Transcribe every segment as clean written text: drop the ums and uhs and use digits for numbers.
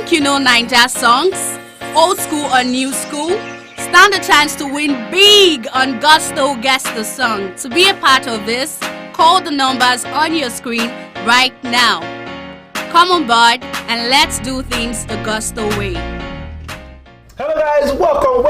Think you know Ninja songs? Old school or new school? Stand a chance to win big on Gusto Guess the Song. To be a part of this, call the numbers on your screen right now. Come on board and let's do things the Gusto way. Hello guys, welcome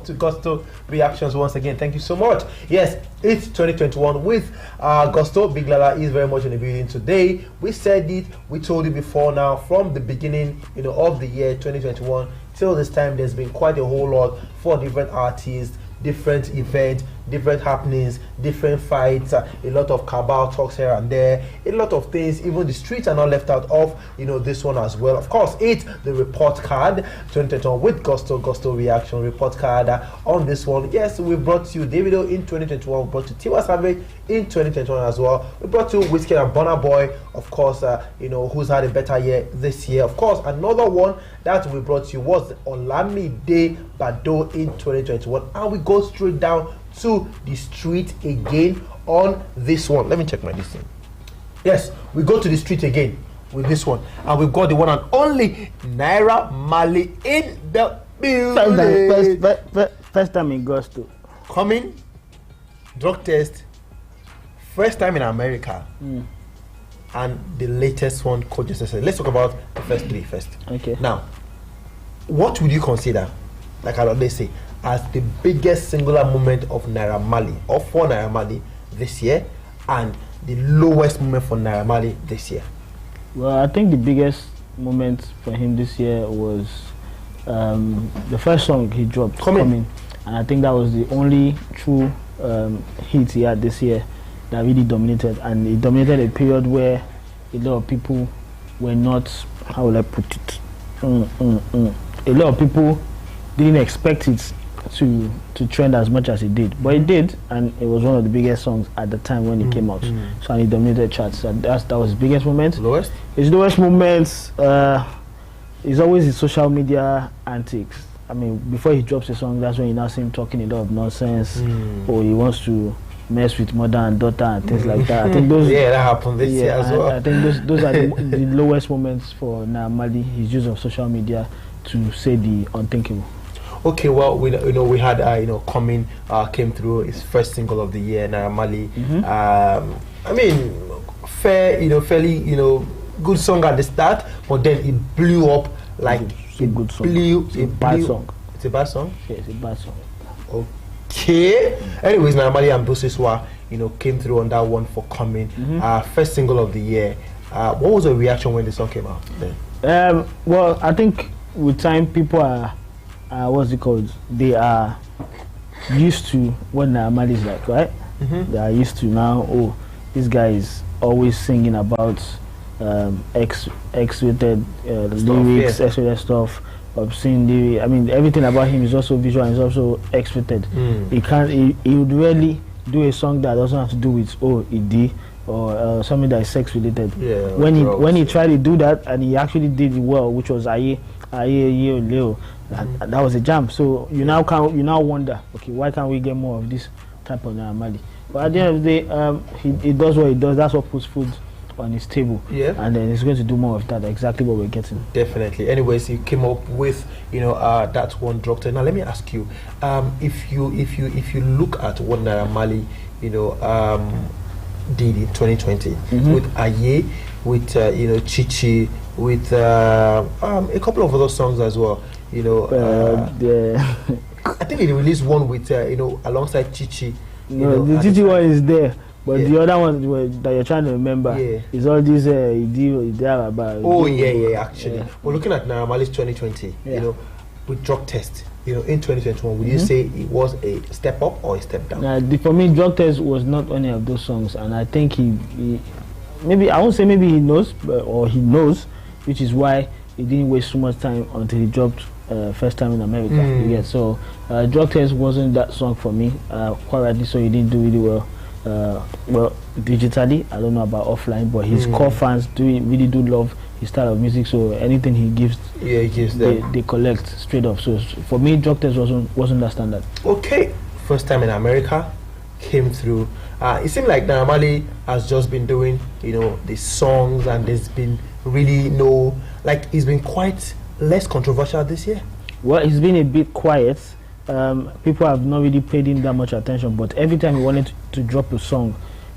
to Gusto Reactions once again. Thank you so much. Yes, it's 2021 with Gusto. Big Lala is very much in the building today. We said it, we told you before now, from the beginning, of the year 2021 till this time, there's been quite a whole lot for different artists, different events, different happenings, different fights, a lot of cabal talks here and there, a lot of things. Even the streets are not left out of this one as well. Of course, it's the report card 2021 with Gusto Reaction report card. On this one, yes, we brought you Davido in 2021, we brought you Tiwa Savage in 2021 as well. We brought you Wizkid and Burna Boy, of course, who's had a better year this year. Of course, another one that we brought you was Olamide Bado in 2021, and we go straight down to the street again on this one. Let me check my listing. Yes, we go to the street again with this one, and we've got the one and only Naira Marley in the building. First time in Gusto. Coming, drug test, first time in America, and the latest one, Kojosese. Let's talk about the first three first. Okay. Now, what would you consider, like I always say, as the biggest singular moment of Naira Marley or for Naira Marley this year, and the lowest moment for Naira Marley this year? Well, I think the biggest moment for him this year was the first song he dropped, Coming. And I think that was the only true hit he had this year that really dominated. And it dominated a period where a lot of people were not, how will I put it? A lot of people didn't expect it to trend as much as it did, but it did, and it was one of the biggest songs at the time when it came out. So and it dominated charts. So that was his biggest moment. Lowest? His lowest moments is always his social media antics. I mean, before he drops a song, that's when you now see him talking a lot of nonsense, or he wants to mess with mother and daughter and things like that. I think those that happened this year as well. I think those are the lowest moments for Naira Marley. His use of social media to say the unthinkable. Okay, well, we had Coming came through, his first single of the year, Naira Marley. I mean, fairly good song at the start, but then it blew up like it's a good song. It's a bad song. It's a bad song. Yeah, it's a bad song. Okay. Anyways, Naira Marley and Boseswa, came through on that one for Coming. First single of the year. What was the reaction when the song came out then? Well, I think with time people are what's it called? They are used to what Naira Marley is like, right? They are used to now. Oh, this guy is always singing about X-rated lyrics, X-rated stuff, obscene lyrics. I mean, everything about him is also visual and is also X-rated. He can't. He would really do a song that doesn't have to do with ED or something that is sex related. Yeah. When he tried to do that and he actually did it well, which was Aye Leo. That was a jam. So you now wonder, okay, why can't we get more of this type of Naira Marley? But at the end of the day, he does what he does. That's what puts food on his table. Yeah. And then he's going to do more of that. Exactly what we're getting. Definitely. Anyways, he came up with that one dropped. Now let me ask you, if you look at what Naira Marley did in 2020 with Aye, with Chichi, with a couple of other songs as well. I think he released one with alongside Chichi. The Chichi one is there, but the other one that you're trying to remember is all these about. Actually, we're looking at Naira Marley's 2020. With Drug Test. In 2021, would you say it was a step up or a step down? For me, Drug Test was not any of those songs, and I think he maybe, I won't say maybe he knows, or he knows, which is why he didn't waste so much time until he dropped first time in America. So Drug Test wasn't that song for me, quite rightly so. He didn't do really well digitally. I don't know about offline, but his core fans really do love his style of music, so anything he gives, they collect straight up. So for me, Drug Test wasn't that standard. Okay, first time in America, came through. It seemed like Naira Marley has just been doing the songs, and there's been really know, like he's been quite less controversial this year? Well, he's been a bit quiet. People have not really paid him that much attention, but every time he wanted to drop a song,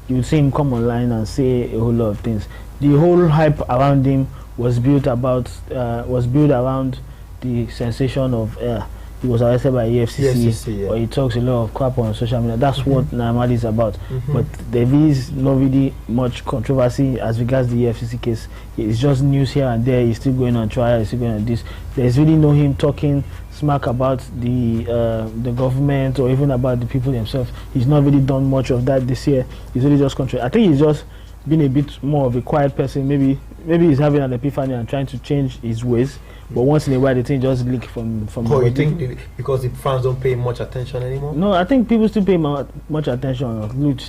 you would see him come online and say a whole lot of things. The whole hype around him was built around the sensation of he was arrested by EFCC, or he talks a lot of crap on social media. That's what Naira Marley is about. But there is not really much controversy as regards the EFCC case. It's just news here and there. He's still going on trial. He's still going on this. There's really no him talking smack about the government or even about the people themselves. He's not really done much of that this year. He's really just I think he's just been a bit more of a quiet person. Maybe he's having an epiphany and trying to change his ways. But once in a while, the thing just leak from. Oh, you think because the fans don't pay much attention anymore? No, I think people still pay much attention. Look,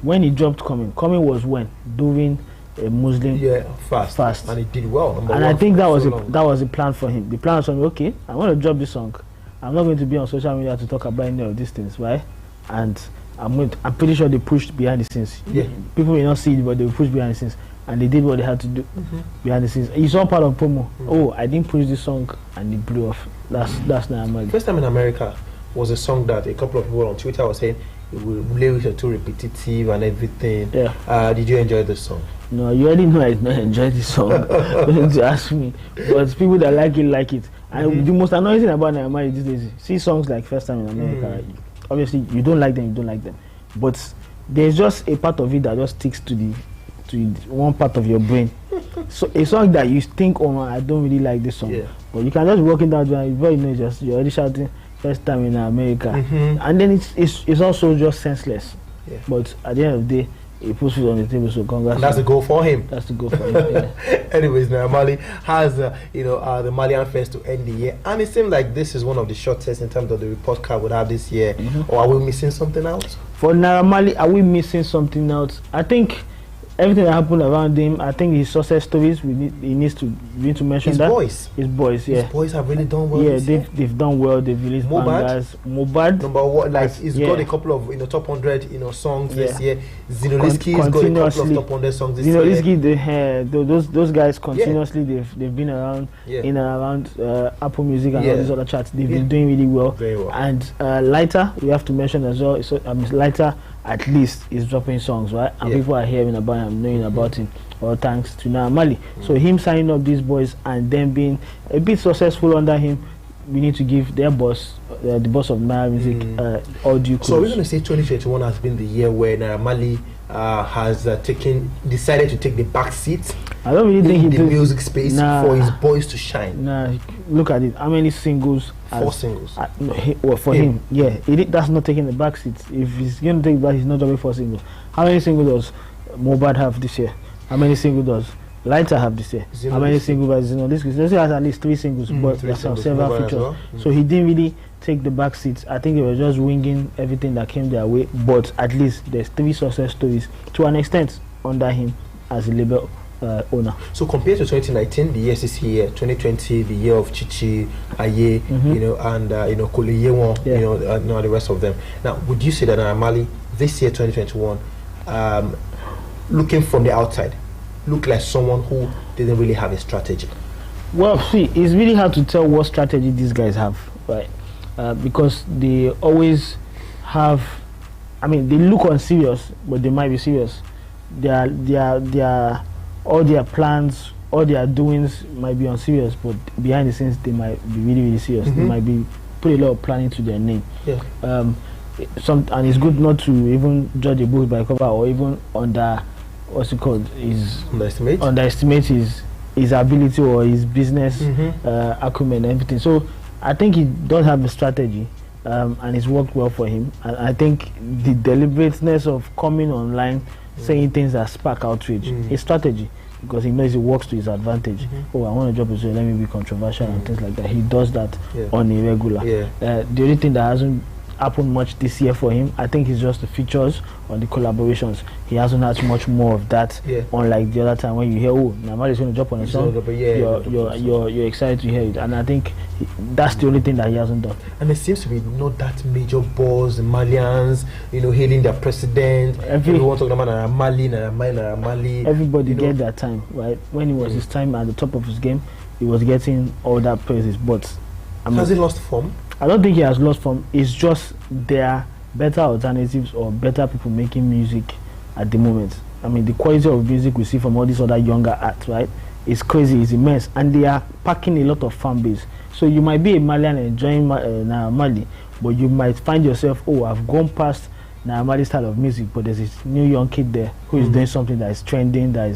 when he dropped Coming was when during a Muslim fast, and he did well. And I think that was a plan for him. The plan was for me. Okay, I want to drop this song. I'm not going to be on social media to talk about any of these things, right? And I'm pretty sure they pushed behind the scenes. Yeah. People may not see it, but they pushed behind the scenes. And they did what they had to do behind the scenes. It's all part of promo. Oh, I didn't push this song and it blew off. That's Naira Marley. First time in America was a song that a couple of people on Twitter were saying lyrics are too repetitive and everything. Yeah. Did you enjoy the song? No, you already know I did not enjoy this song. Don't need to ask me. But people that like it. And the most annoying thing about Naira Marley these days, see songs like First Time in America. Obviously, you don't like them. But there's just a part of it that just sticks to one part of your brain. So a song that you think, oh man, I don't really like this song, but you can just walk it down and you know, you're already shouting First Time in America, and then it's also just senseless. But at the end of the day, he puts it on the table, so congrats. That's the goal for him. That's the goal for him. Anyways, Naira Marley has the Marlian Fest to end the year, and it seems like this is one of the shortest in terms of the report card we'll have this year. Or are we missing something out? For Naira Marley, are we missing something out? I think everything that happened around him, I think his success stories, we need to mention his that. His boys, yeah. His boys have really done well. Yeah, they've done well. They've released bangers. Mobad, number one, like he's got a couple of top 100 songs this year. Zinoliski's got a couple of top 100 songs this year. Those guys continuously they've been around in and around Apple Music and all these other charts. They've been doing really well. Very well. And Lighter, we have to mention as well. So Lighter at least is dropping songs, right? And people are hearing about him, knowing about him, all thanks to Naira Marley. So him signing up these boys and them being a bit successful under him, we need to give their boss, the boss of Naira Music, all due kudos. So we're going to say 2021 has been the year where Naira Marley has decided to take the back seat. I don't really think in the music space for his boys to shine. Look at it. How many singles? 4 singles. For him, that's not taking the back seat. If he's going to take back, he's not dropping 4 singles. How many singles does Mobad have this year? How many singles does Lighter have this year? How many singles does Zinoliski? He has at least 3 singles, but there's several features. Well. So he didn't really take the back seat. I think they were just winging everything that came their way. But at least there's 3 success stories to an extent under him as a label owner. So compared to 2019, the EFCC year, 2020, the year of Chichi, Aye, and Kole Yewon, and the rest of them. Now, would you say that Naira Marley this year, 2021, looking from the outside, look like someone who didn't really have a strategy? Well, see, it's really hard to tell what strategy these guys have, right? Because they always have. I mean, they look unserious, but they might be serious. All their plans, all their doings might be unserious, but behind the scenes they might be really, really serious. They might be put a lot of planning to their name. And it's good not to even judge a book by cover or even underestimate his ability or his business acumen and everything. So I think he does have a strategy, and it's worked well for him. And I think the deliberateness of coming online, saying things that spark outrage, his strategy, because he knows it works to his advantage. Oh, I want to drop it, so let me be controversial and things like that. He does that on a regular. The only thing that happened much this year for him. I think it's just the features or the collaborations. He hasn't had much more of that. Unlike the other time when you hear, oh, Naira Marley is going to drop on a song, you're excited to hear it. And I think that's the only thing that he hasn't done. And there seems to be not that major buzz. The Marlians, hailing their president. Everyone talking about Naira Marley. Everybody get that time, right? When it was his time at the top of his game, he was getting all that praises. But has he lost form? I don't think he has lost form. It's just there are better alternatives or better people making music at the moment. I mean, the quality of music we see from all these other younger acts, right? It's crazy, it's immense, and they are packing a lot of fan base. So you might be a Malian enjoying Naira Marley, but you might find yourself, oh, I've gone past Naira Marley style of music, but there's this new young kid there who is doing something that is trending, that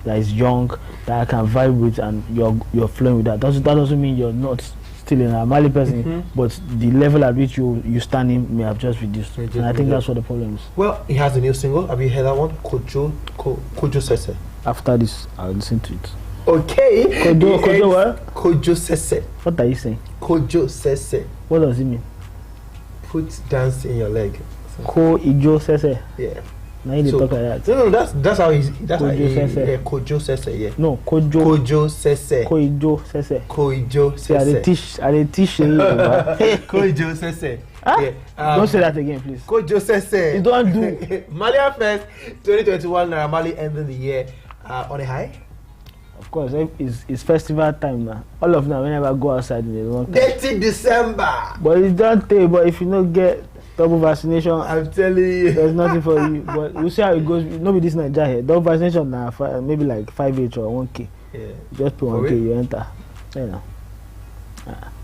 is young, that I can vibe with, and you're flowing with that. That doesn't mean you're not still a Naira Marley person, but the level at which you stand in may have just reduced. And I think that's what the problem is. Well, he has a new single. Have you heard that one? Kojosese. After this, I'll listen to it. Okay. Kojo what? Kojosese. What are you saying? Kojosese. What does it mean? Put dance in your leg. Kojosese. Yeah. Now you talk like that. No, that's how he's. That's how Kojosese. Yeah. No, Kojosese. See, I teach you. Kojosese. Don't say that again, please. Kojosese. You don't do. Marlian Fest 2021. Naira Marley ending the year on a high. Of course, it's festival time now. All of them, whenever I go outside in the long time. 30 December. But it don't take. But if you don't get double vaccination, I'm telling you, there's nothing for you. But we'll see how it goes. Nobody this Nigeria here. Double vaccination now, maybe like 5H or 1K. Yeah. Just put 1K, you enter. You know.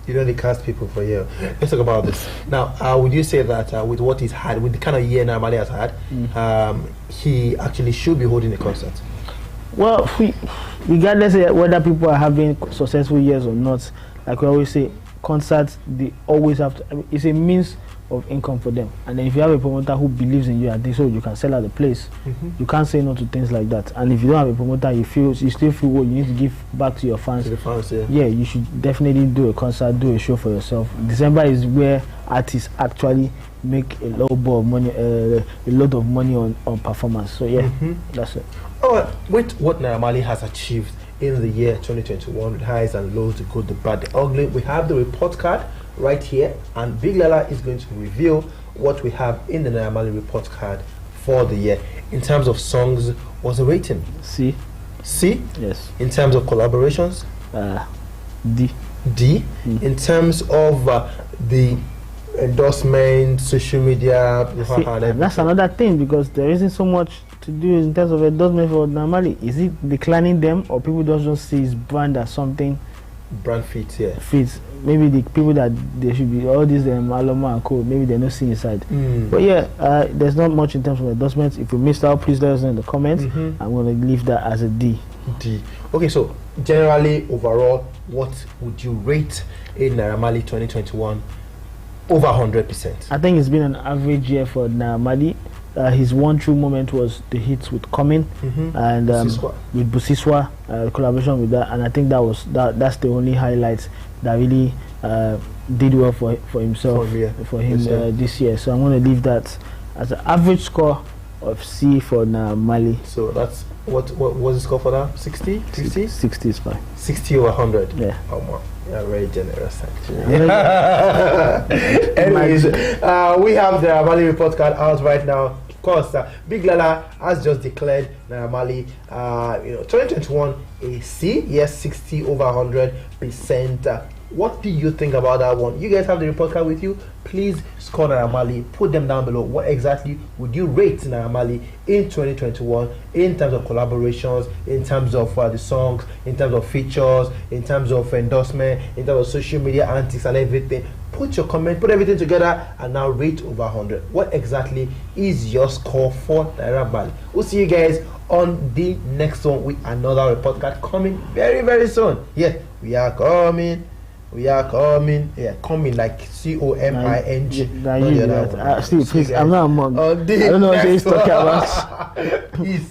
You don't cast people for you. Let's talk about this now. Would you say that with what he's had, with the kind of year Naira Marley has had, he actually should be holding a concert? Well, regardless of whether people are having successful years or not, like we always say, concerts, they always have to. I mean, it's a means of income for them. And then if you have a promoter who believes in you and thinks, so you can sell out the place, you can't say no to things like that. And if you don't have a promoter, you still feel you need to give back to your fans. To the fans, yeah. Yeah, you should definitely do a concert, do a show for yourself. December is where artists actually make a lot of money on performance. So yeah, that's it. With what Naira Marley has achieved in the year 2021, with highs and lows, the good, the bad, the ugly, we have the report card right here, and Big Lala is going to reveal what we have in the Naira Marley report card for the year. In terms of songs, what's the rating? C. Yes. In terms of collaborations? D. In terms of the endorsement, social media, that's another thing, because there isn't so much to do in terms of endorsement for Naira Marley. Is it declining them, or people just see his brand as something? Brand fits, yeah. Fits. Maybe the people that they should be, all these Aloma and Co, maybe they're not seeing inside. But yeah, there's not much in terms of endorsements. If you missed out, please let us know in the comments. I'm going to leave that as a D. Okay, so generally, overall, what would you rate in Naira Marley 2021? Over 100%. I think it's been an average year for Naira Marley. His one true moment was the hits with Coming and with Busiswa, collaboration with that, and I think that's the only highlight that really did well for himself, for him this year. So I'm going to leave that as an average score of C for Naira Marley. So that's what was the score for that? 60? 50? 60 is fine. 60 over 100? Yeah. Oh man, you're very generous actually. Anyways, we have the Naira Marley report card out right now. Of course, Big Lala has just declared Naira Marley 2021 a C. Yes, 60 over 100%. What do you think about that one? You guys have the report card with you. Please score Naira Marley. Put them down below. What exactly would you rate Naira Marley in 2021 in terms of collaborations, in terms of the songs, in terms of features, in terms of endorsement, in terms of social media antics and everything? Put your comment, put everything together, and now rate over 100. What exactly is your score for Naira Marley? We'll see you guys on the next one with another report card coming very, very soon. Yes, we are coming. Yeah, coming like COMING. Steve, please, I'm not a mug. I don't know what he's talking about. Peace.